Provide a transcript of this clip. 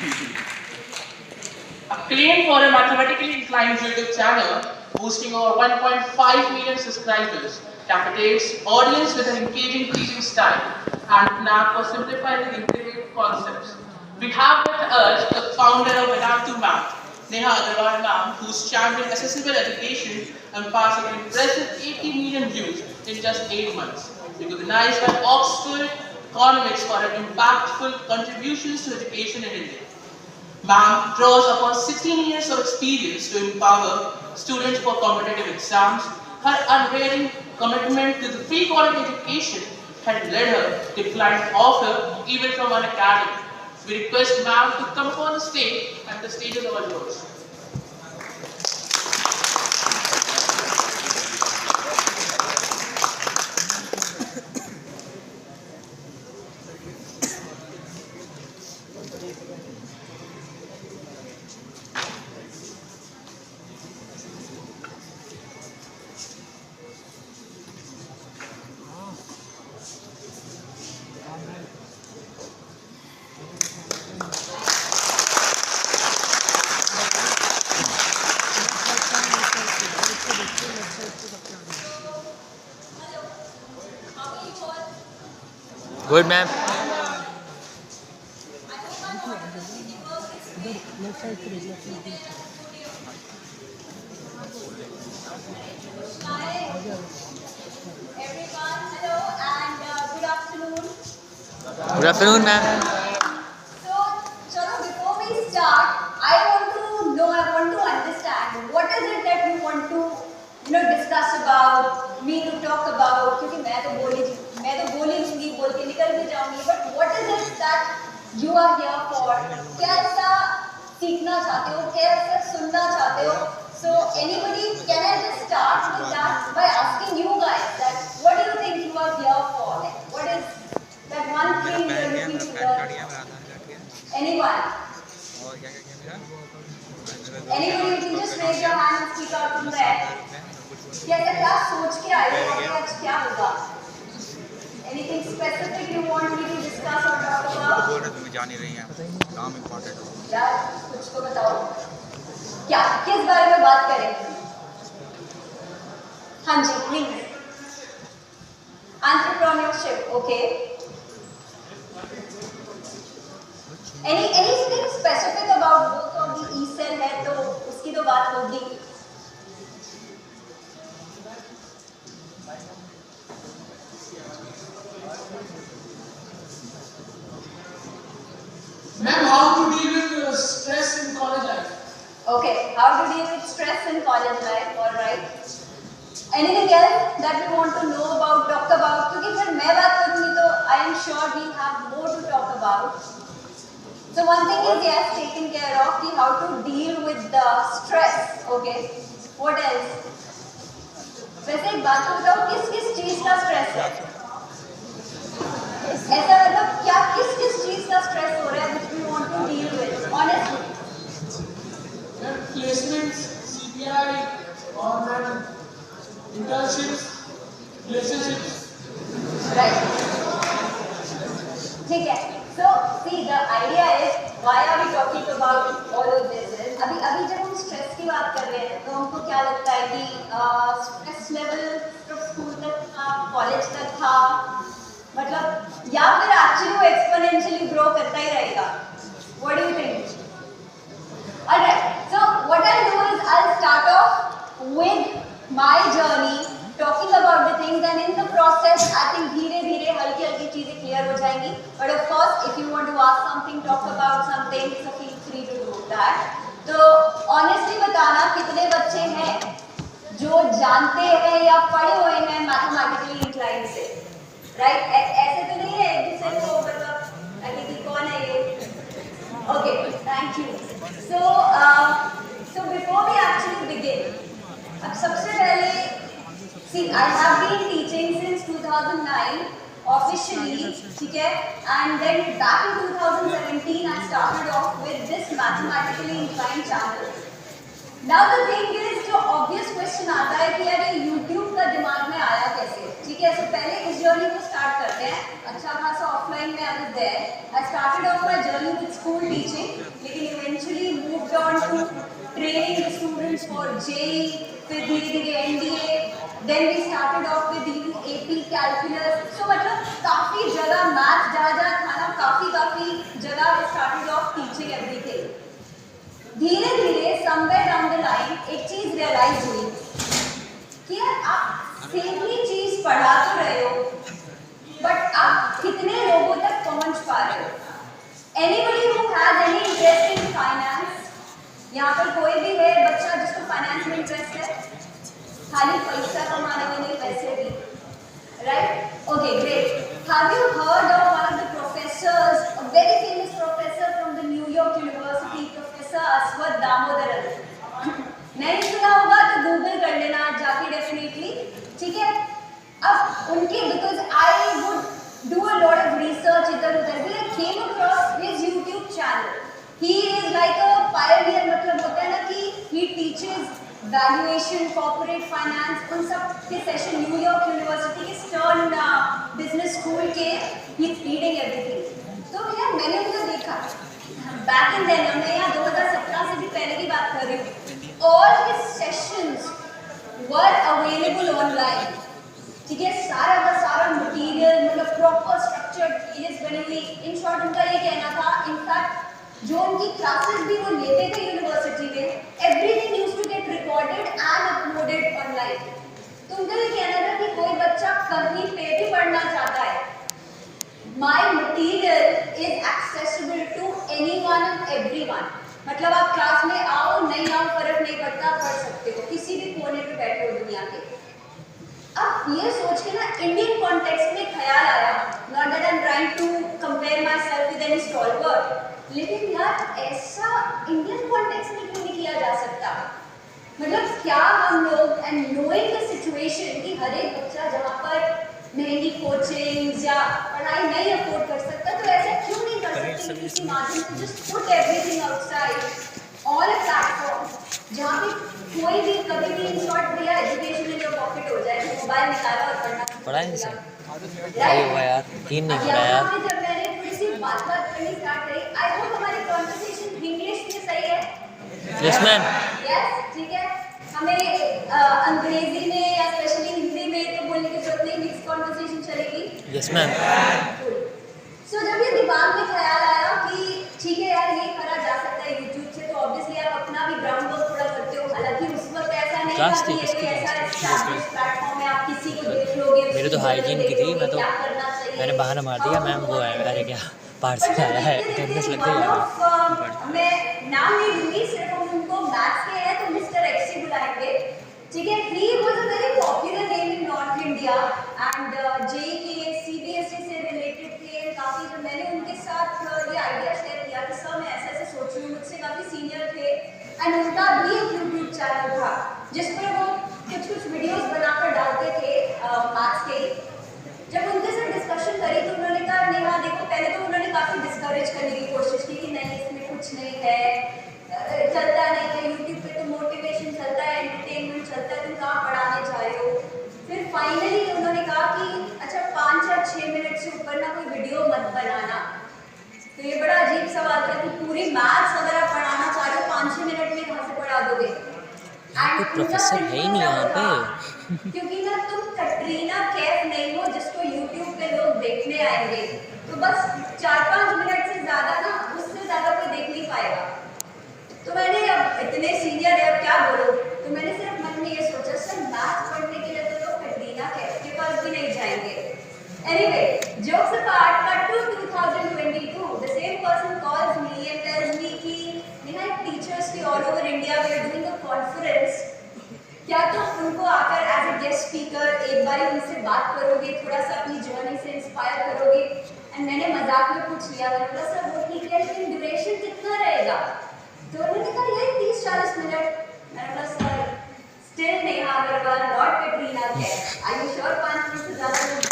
A claim for a mathematically inclined YouTube channel boasting over 1.5 million subscribers, captivates audience with an engaging teaching style and knack for simplifying intricate concepts. We have with us the founder of Vedantu Math, Neha Agarwal ma'am, who's championed accessible education and passing an impressive 80 million views in just 8 months. Recognized by Oxford Economics for her impactful contributions to education in India. Ma'am draws upon 16 years of experience to empower students for competitive exams. Her unwavering commitment to the free quality education had led her to decline offer even from an academy. We request Ma'am to come upon the stage and the stages of our yours. Good, ma'am. Everyone, hello and good afternoon. Good afternoon, ma'am. So, chalo, before we start, I want to know, I want to understand what is it that you want to, discuss about, me to talk about. क्योंकि मैं तो बोल ही लूँगी, बोल के निकल भी जाऊँगी. But what is it that you are here for? कैसा सीखना चाहते हो? कैसा सुनना चाहते हो? So anybody, can I just start with that by asking you guys that what do you think you are here for? Like, what is that one thing you are looking to learn? Anyone? Anybody, you can just raise your hand and speak out from there. क्या सोच के आए हो कि आज क्या होगा? Anything specific you want me to discuss or talk about? बोल रहे तुम्हें जान ही रही हैं, काम इम्पोर्टेंट है। यार कुछ तो बताओ। क्या किस बारे में बात करें? हाँ जी, please. Entrepreneurship, okay. Anything specific about both of the E-cell है तो उसकी तो बात होगी. Ma'am, how to deal with stress in college life? Okay, how to deal with stress in college life, alright. Anything else that we want to know about, talk about? क्योंकि फिर मैं बात करूँगी तो I am sure we have more to talk about. So one thing is yes, taken care of कि how to deal with the stress, okay. What else? वैसे एक बात तो बताओ किस चीज़ का स्ट्रेस है? ऐसा मतलब क्या किस चीज़ का स्ट्रेस हो रहा है which we want to deal with, honestly. Placements, CPI, or internships, relationships. Right. ठीक है. So see, the idea is why are we talking about all of this? अभी जब हम स्ट्रेस की बात कर रहे हैं तो हमको क्या लगता है कि स्ट्रेस लेवल सिर्फ स्कूल तक था, कॉलेज तक था, मतलब या फिर एक्चुअली वो एक्सपोनेंशियली ग्रो करता ही रहेगा. What do you think? Alright, so what I'll do is I'll start off with my journey, talking about the things, and in the process, I think धीरे-धीरे हल्की-हल्की चीजें clear हो जाएंगी. But of course, if you want to ask something, talk about something, so feel free to do that. तो honestly बताना कितने बच्चे हैं जो जानते हैं या पढ़े हुए हैं mathematically inclined से, right? ऐसे तो नहीं है जिससे वो मतलब अभी कि कौन है ये? Okay, thank you. So before we actually begin, अब सबसे पहले, see, I have been teaching since 2009 officially, ठीक है, and then back in 2017 I started off with this mathematically inclined channel. Now the thing is, जो obvious question आता है कि यार ये YouTube का दिमाग में आया कैसे, ठीक है? So पहले इस जर्नी को स्टार्ट करते हैं. अच्छा अच्छा खासा ऑफलाइन में I was there. I started off my journey with school teaching, लेकिन eventually moved on to training the students for JEE, फिर धीरे धीरे NDA, then we started off with even AP calculus. So मतलब काफी जगह math जहाँ जहाँ था ना काफी जगह we started off teaching everything. धीरे धीरे somewhere down the line एक चीज रियलाइज हुई कि यार आप सेम ही चीज पढ़ा तो रहे हो बट आप कितने लोगों तक पहुंच पा रहे हो. Anybody who has any interest in finance, यहाँ पर कोई भी है बच्चा जिसको फाइनेंस में इंटरेस्ट है, खाली पैसा कमाने में नहीं पैसे भी, right? Okay, great. Have you heard of one of the professors, a very famous professor from the New York University, Professor Aswath Damodaran? नहीं सुना होगा तो गूगल कर लेना जाके डेफिनेटली, ठीक है. अब उनके because I would do a lot of research इधर उधर भी, I came across his YouTube channel. He is like a pioneer, मतलब होता है ना कि he teaches valuation, corporate finance, उन सब के सेशन न्यूयॉर्क यूनिवर्सिटी के स्टर्न बिजनेस स्कूल के, he is reading everything. तो यार मैंने उनको देखा बैक इन देन, मैं यहाँ 2017 से भी पहले की बात कर रही हूँ. All his sessions were available online. ठीक है, सारा का सारा मटेरियल मतलब प्रॉपर स्ट्रक्चर्ड पेजेस बनी हुई. इन शॉर्ट उनका ये कहना था, इनफैक्ट जो उनकी क्लासेस भी वो लेते थे यूनिवर्सिटी में, everything used to get recorded and uploaded online. तो उनका ये कहना था कि कोई बच्चा कहीं पे भी पढ़ना चाहता है, my material is accessible to anyone and everyone. मतलब आप क्लास में आओ नहीं आओ फर्क नहीं पड़ता, पढ़ सकते हो किसी भी कोने पे बैठे हो दुनिया के. अब ये सोच के ना इंडियन कॉन्टेक्स्ट में ख्याल आया, not that I am trying to compare myself with any stalwart, लेकिन यार ऐसा इंडियन कॉन्टेक्स्ट में क्यों नहीं किया जा सकता. मतलब क्या हम लोग एंड नोइंग द सिचुएशन कि हर एक बच्चा जहाँ पर महंगी कोचिंग या पढ़ाई नहीं अफोर्ड कर सकता, तो ऐसा क्यों नहीं कर सकते किसी माध्यम से just put everything outside on a platform जहाँ पे कोई भी कभी भी इन शॉर्ट भैया एजुकेशन इन योर पॉकेट हो जाए, मोबाइल निकाला और पढ़ा नहीं सर, सही हुआ यार, 3 नहीं पढ़ा यार. जब मैंने थोड़ी सी बात करनी स्टार्ट करी, आई होप हमारी कॉन्वर्सेशन इंग्लिश में सही है. Yes ma'am. यस, ठीक है. हमें अंग्रेजी में या स्पेशली हिंदी में तो बोलने की जरूरत नहीं, मिक्स कॉन्वर्सेशन चलेगी. Yes ma'am. सो जब ये दिमाग में ख्याल आया कि ठीक है यार ये करा जा सकता है यूट्यूब से, तो ऑब्वियसली आप अपना भी ग्राउंड वर्क थोड़ा करते हो. हालांकि उस वक्त ऐसा नहीं था कि ये ऐसा एस्टैब्लिश प्लेटफॉर्म है आप किसी को देख लोगे. मेरे तो हाइजीन की थी, मैं तो मैंने बहाना मार दिया मैम वो है, अरे क्या पार्सल आया है, अटेंडेंस लग गई यार. मैं नाम नहीं लूंगी, सिर्फ हम उनको मैथ्स के हैं तो मिस्टर एक्सी बुलाएंगे, ठीक है. He was a very popular name in north India and JEE CBSE से रिलेटेड थे काफ़ी. जब मैंने उनके साथ ये आइडिया शेयर किया कि सर मैं ऐसे ऐसे सोच रही हूँ, मुझसे काफ़ी सीनियर थे एंड उनका भी एक यूट्यूब चैनल था जिस पर वो कुछ वीडियोस बनाकर डालते थे मैथ्स के. जब उनके साथ डिस्कशन करी तो उन्होंने कहा नेहा देखो, पहले तो उन्होंने काफ़ी डिस्करेज करने की कोशिश की कि नहीं इसमें कुछ नहीं है, चलता नहीं है, यूट्यूब पे तो मोटिवेशन चलता है, एंटरटेनमेंट चलता है, तुम कहाँ पढ़ाने जा रहे हो. फिर फाइनली उन्होंने कहा कि अच्छा 5 या 6 मिनट से ऊपर ना कोई वीडियो मत बनाना. तो ये बड़ा अजीब सवाल था कि पूरी मैथ्स अगर आप पढ़ाना चाह रहे हो 5-6 मिनट में कहाँ से पढ़ा दोगे. कोई प्रोफेसर है ही नहीं यहाँ पे. क्योंकि ना तुम कटरीना कैफ नहीं हो जिसको यूट्यूब पे लोग देखने आएंगे, तो बस 4-5 मिनट से ज़्यादा ना उससे ज़्यादा कोई देख नहीं पाएगा. तो मैंने अब इतने सीनियर है अब क्या बोलो, तो मैंने सिर्फ मन में ये सोचा सर मैथ्स पढ़ने के लिए तो लोग कटरीना कैफ के पास भी नहीं जाएंगे. Anyway, jokes apart, cut to 2022. The same person calls me and tells me कि Neha, teachers की all over India we are doing a conference. क्या तुम उनको आकर एज ए गेस्ट स्पीकर एक बार उनसे बात करोगे, थोड़ा सा अपनी जर्नी से इंस्पायर करोगे. एंड मैंने मजाक में पूछ लिया, मैंने बोला सर वो ठीक है लेकिन ड्यूरेशन कितना रहेगा. तो उन्होंने कहा यही 30-40 मिनट. मैंने बोला sir still Neha Agarwal not Katrina Kaif, I am sure 5 minute से ज़्यादा